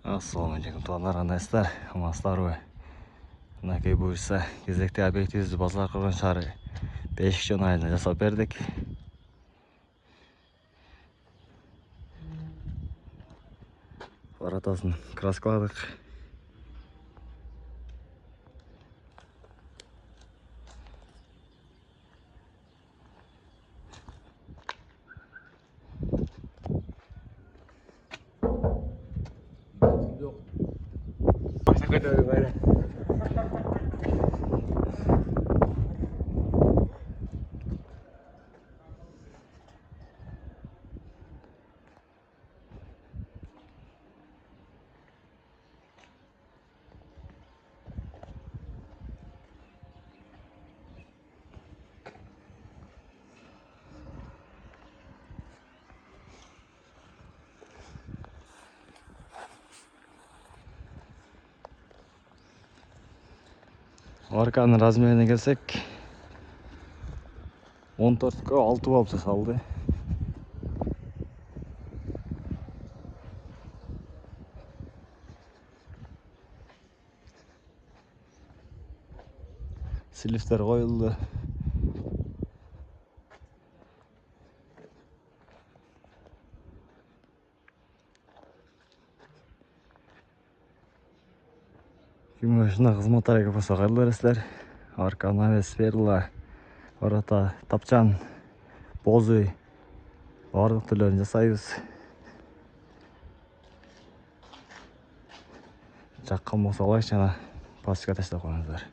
Assalamualaikum tuanlar, андайсыздар, амансыздар ғой. Мынакей бұйырса кезекте объективізді базар қылған шары 5 айына жасап бердік. Воротасын краскаладық. Арканың размеріне келсек 14-ке 6 болып жасалды. Силифтер қойылды. Кімгашына қызматтарға болса қайырлы бересіздер. Арка навес, перла, ворота, тапчан, бозы барлық түрлерін жасайбыз. Жаққан болса лайк жана пастыққа таштап қойыңыздар.